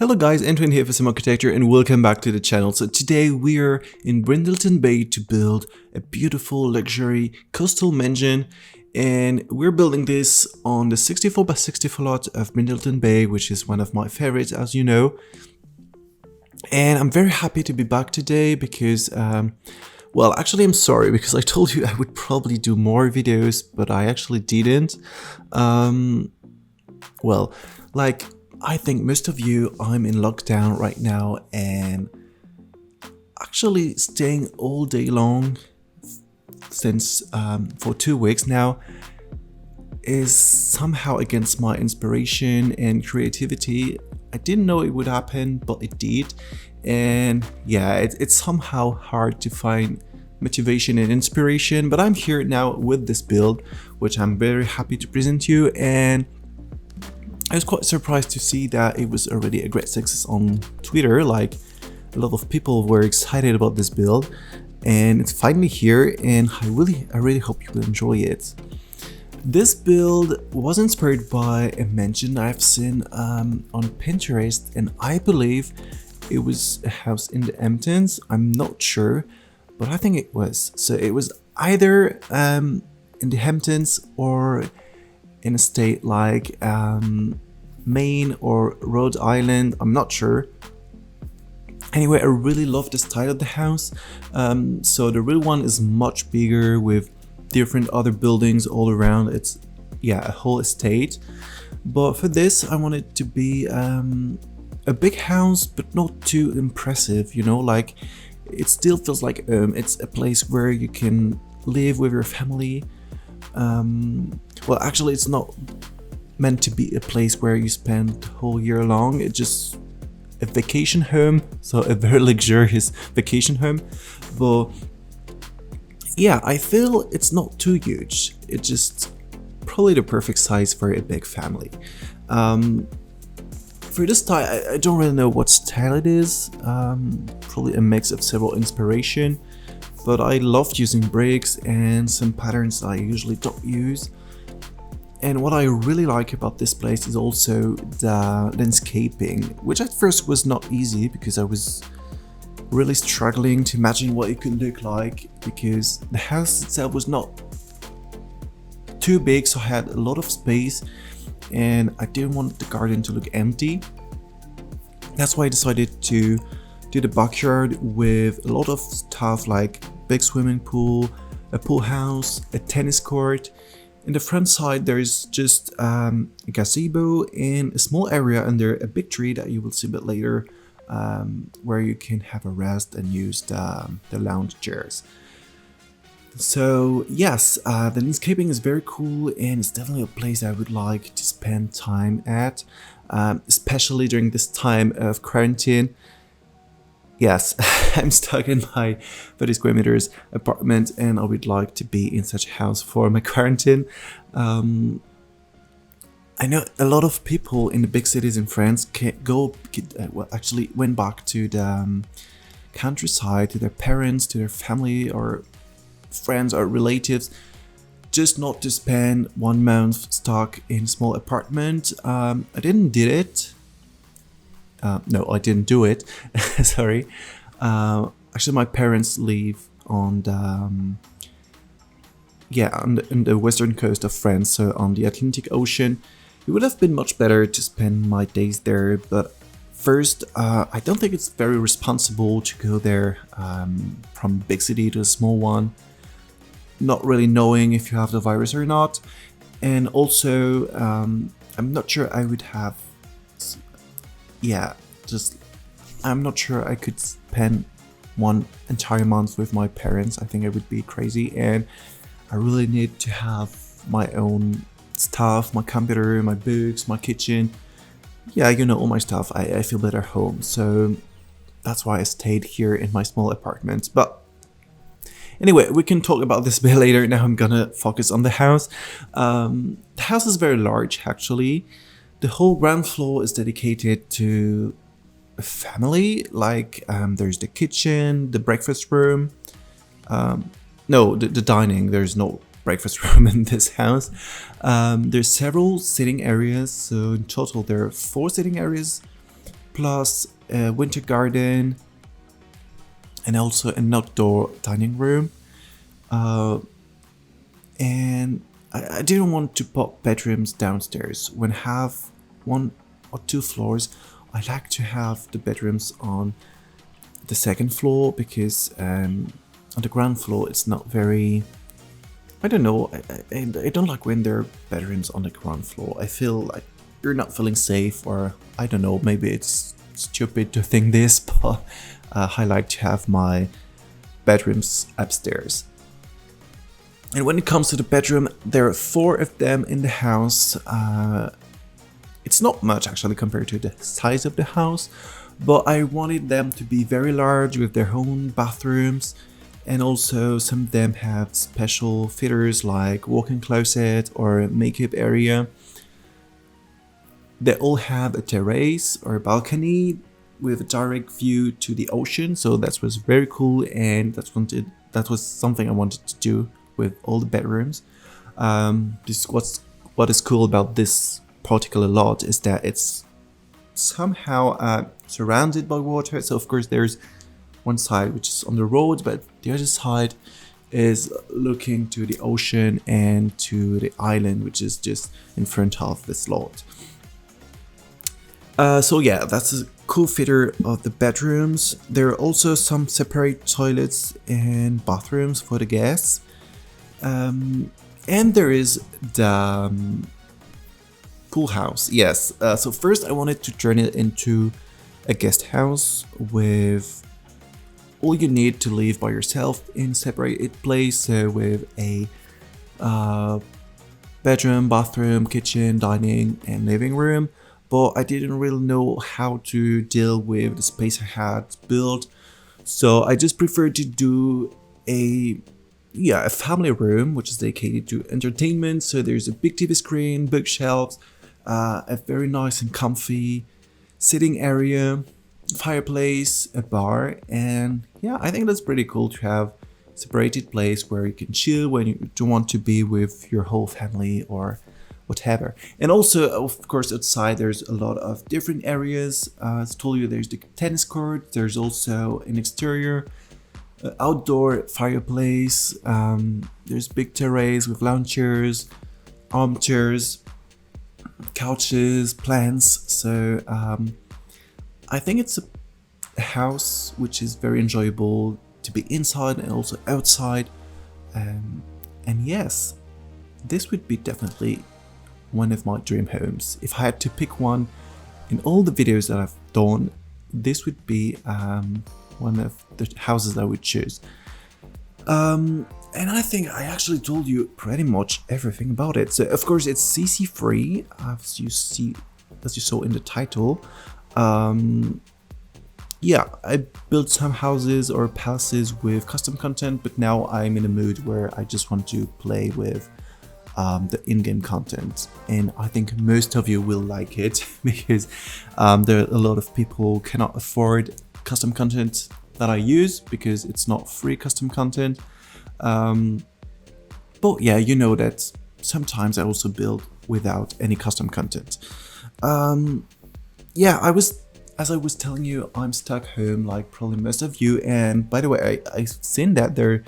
Hello guys, Antoine here for Simarchitecture and welcome back to the channel. So today we are in Brindleton Bay to build a beautiful luxury coastal mansion, and we're building this on the 64 by 64 lot of Brindleton Bay, which is one of my favorites, as you know. And I'm very happy to be back today because well, actually I'm sorry because I told you I would probably do more videos, but I actually didn't. Well, like, I think most of you, I'm in lockdown right now and actually staying all day long since for 2 weeks now is somehow against my inspiration and creativity. I didn't know it would happen, but it did. And yeah, it's somehow hard to find motivation and inspiration, but I'm here now with this build, which I'm very happy to present you. And I was quite surprised to see that it was already a great success on Twitter. Like, a lot of people were excited about this build, and it's finally here, and I really hope you will enjoy it. This build was inspired by a mansion I've seen on Pinterest, and I believe it was a house in the Hamptons. I'm not sure, but I think it was. So it was either in the Hamptons or in a state like Maine or Rhode Island, I'm not sure. Anyway, I really love the style of the house. So the real one is much bigger with different other buildings all around. It's, yeah, a whole estate. But for this, I want it to be a big house, but not too impressive, you know, like it still feels like it's a place where you can live with your family. Well, actually, it's not meant to be a place where you spend the whole year long. It's just a vacation home, so a very luxurious vacation home. But yeah, I feel it's not too huge. It's just probably the perfect size for a big family. For this style, I don't really know what style it is. Probably a mix of several inspiration. But I loved using bricks and some patterns I usually don't use. And what I really like about this place is also the landscaping, which at first was not easy because I was really struggling to imagine what it could look like, because the house itself was not too big, so I had a lot of space and I didn't want the garden to look empty. That's why I decided to do the backyard with a lot of stuff like big swimming pool, a pool house, a tennis court. In the front side there is just a gazebo and a small area under a big tree that you will see a bit later, where you can have a rest and use the lounge chairs. So yes, the landscaping is very cool and it's definitely a place I would like to spend time at, especially during this time of quarantine. Yes, I'm stuck in my 30 square meters apartment and I would like to be in such a house for my quarantine. I know a lot of people in the big cities in France actually went back to the countryside, to their parents, to their family or friends or relatives, just not to spend 1 month stuck in a small apartment. I didn't do it. No, I didn't do it. Sorry. Actually, my parents live on the on the western coast of France, so on the Atlantic Ocean. It would have been much better to spend my days there, but first, I don't think it's very responsible to go there from a big city to a small one, not really knowing if you have the virus or not, and also I'm not sure I would have. Yeah, I'm not sure I could spend 1 entire month with my parents. I think it would be crazy, and I really need to have my own stuff, my computer, my books, my kitchen. Yeah, you know, all my stuff. I feel better home, so that's why I stayed here in my small apartment. But anyway, we can talk about this a bit later. Now I'm gonna focus on the house. The house is very large, actually. The whole ground floor is dedicated to a family. Like, there's the kitchen, the breakfast room. No, the dining. There's no breakfast room in this house. There's several sitting areas. So in total, there are 4 sitting areas. plus a winter garden, and also an outdoor dining room. And I didn't want to put bedrooms downstairs. When I have 1 or 2 floors, I like to have the bedrooms on the second floor, because on the ground floor it's not very, I don't know, I don't like when there are bedrooms on the ground floor. I feel like you're not feeling safe, or I don't know, maybe it's stupid to think this, but I like to have my bedrooms upstairs. And when it comes to the bedroom, there are 4 of them in the house. It's not much actually compared to the size of the house, but I wanted them to be very large with their own bathrooms, and also some of them have special features like walk-in closet or makeup area. They all have a terrace or a balcony with a direct view to the ocean, so that was very cool, and that was something I wanted to do with all the bedrooms. What is cool about this particular lot is that it's somehow surrounded by water. So of course there's one side which is on the road, but the other side is looking to the ocean and to the island, which is just in front of this lot. So yeah, that's a cool feature of the bedrooms. There are also some separate toilets and bathrooms for the guests. And there is the pool house. Yes, so first I wanted to turn it into a guest house with all you need to live by yourself in separated place, so with a bedroom, bathroom, kitchen, dining and living room. But I didn't really know how to deal with the space I had built, so I just preferred to do a family room, which is dedicated to entertainment. So there's a big TV screen, bookshelves, a very nice and comfy sitting area, fireplace, a bar, and yeah, I think that's pretty cool to have a separated place where you can chill when you don't want to be with your whole family or whatever. And also, of course, outside there's a lot of different areas. As I told you, there's the tennis court, there's also an exterior outdoor fireplace, there's big terrace with lounge chairs, armchairs, couches, plants. So I think it's a house which is very enjoyable to be inside and also outside. And yes, this would be definitely one of my dream homes. If I had to pick one in all the videos that I've done, this would be one of the houses I would choose. And I think I actually told you pretty much everything about it. So of course it's CC free, as you saw in the title. Yeah, I built some houses or palaces with custom content, but now I'm in a mood where I just want to play with the in-game content, and I think most of you will like it because there are a lot of people who cannot afford custom content that I use because it's not free custom content. But yeah, you know that sometimes I also build without any custom content. Yeah, as I was telling you, I'm stuck home like probably most of you, and by the way, I've seen that there are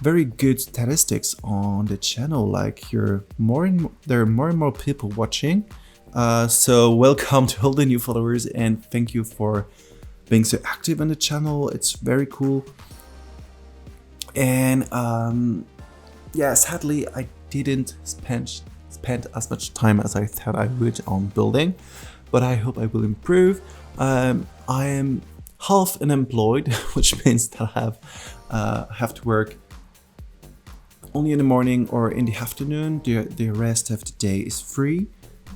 very good statistics on the channel, like there are more and more people watching. So welcome to all the new followers, and thank you for being so active on the channel. It's very cool. And yeah, sadly I didn't spend as much time as I thought I would on building, but I hope I will improve. I am half unemployed, which means that I have to work only in the morning or in the afternoon. The rest of the day is free.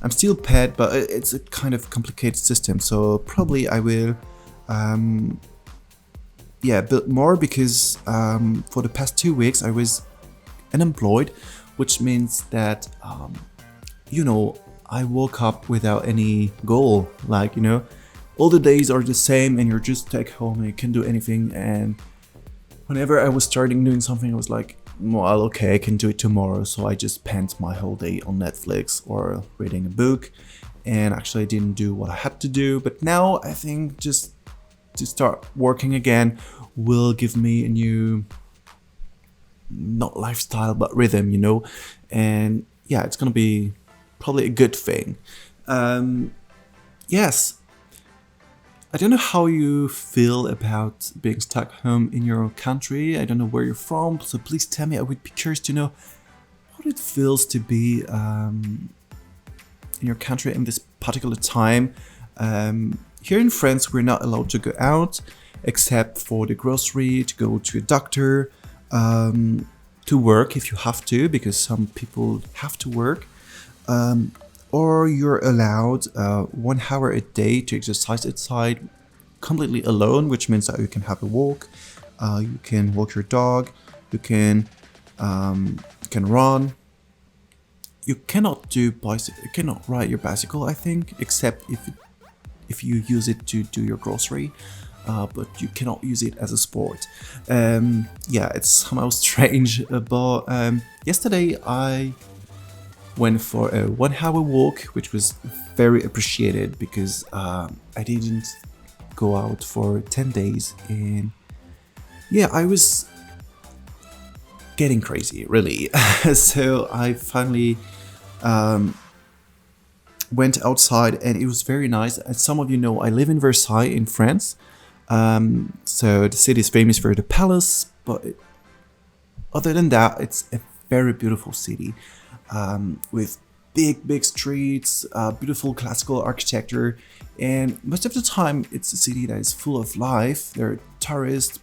I'm still paid, but it's a kind of complicated system, so probably I will build more, because for the past 2 weeks I was unemployed, which means that you know, I woke up without any goal. Like, you know, all the days are the same and you're just stuck home and you can't do anything. And whenever I was starting doing something, I was like, well, okay, I can do it tomorrow. So I just spent my whole day on Netflix or reading a book. and actually I didn't do what I had to do. But now I think just to start working again will give me a new, not lifestyle, but rhythm, you know. And yeah, it's gonna be probably a good thing. Yes, I don't know how you feel about being stuck home in your country. I don't know where you're from, so please tell me. I would be curious to know what it feels to be in your country in this particular time. Here in France, we're not allowed to go out except for the grocery, to go to a doctor, to work if you have to, because some people have to work. Or you're allowed 1 hour a day to exercise outside completely alone, which means that you can have a walk, you can walk your dog, you can run. You cannot do bicycle, you cannot ride your bicycle, I think, except if you use it to do your grocery, but you cannot use it as a sport. Yeah, it's somehow strange, but yesterday I went for a 1 hour walk, which was very appreciated because I didn't go out for 10 days, and yeah, I was getting crazy, really. So I finally went outside, and it was very nice. As some of you know, I live in Versailles in France. So the city is famous for the palace, but other than that, it's a very beautiful city, with big streets, beautiful classical architecture, and most of the time it's a city that is full of life. There are tourists,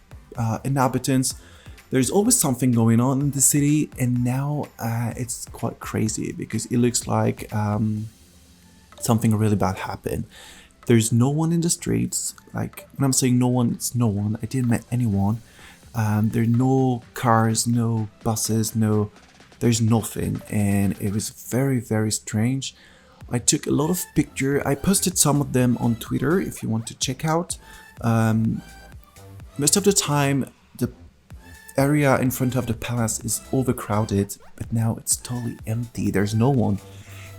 inhabitants. There's always something going on in the city, and now it's quite crazy because it looks like something really bad happened. There's no one in the streets. Like, when I'm saying no one, it's no one. I didn't meet anyone. There are no cars, no buses, there's nothing, and it was very strange. I took a lot of pictures. I posted some of them on Twitter if you want to check out. Most of the time the area in front of the palace is overcrowded, but now it's totally empty. There's no one.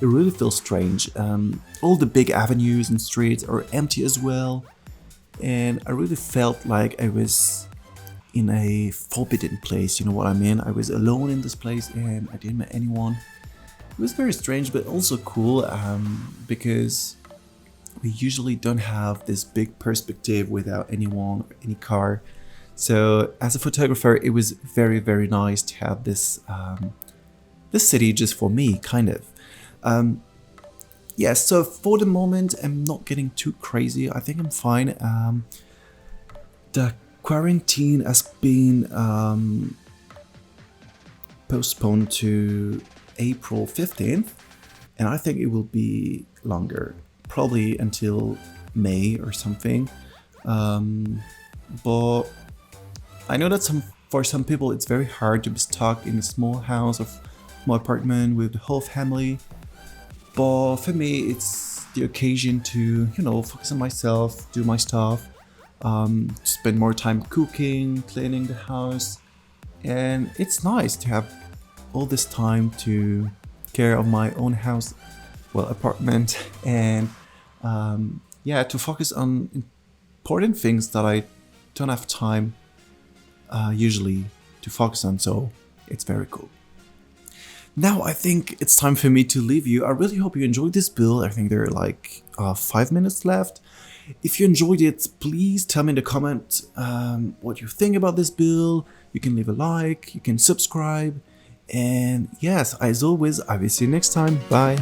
It really feels strange. All the big avenues and streets are empty as well, and I really felt like I was in a forbidden place, you know what I mean? I was alone in this place and I didn't meet anyone. It was very strange, but also cool, because we usually don't have this big perspective without anyone or any car. So as a photographer, it was very nice to have this this city just for me, kind of. Yeah, so for the moment, I'm not getting too crazy. I think I'm fine. The quarantine has been postponed to April 15th, and I think it will be longer, probably until May or something. But I know that for some people it's very hard to be stuck in a small house or small apartment with the whole family. But for me, it's the occasion to, you know, focus on myself, do my stuff, spend more time cooking, cleaning the house, and it's nice to have all this time to care of my own house, well, apartment, and yeah, to focus on important things that I don't have time usually to focus on. So it's very cool. Now I think it's time for me to leave you. I really hope you enjoyed this build. I think there are like 5 minutes left. If you enjoyed it, please tell me in the comment what you think about this build. You can leave a like, you can subscribe, and yes, as always, I will see you next time. Bye.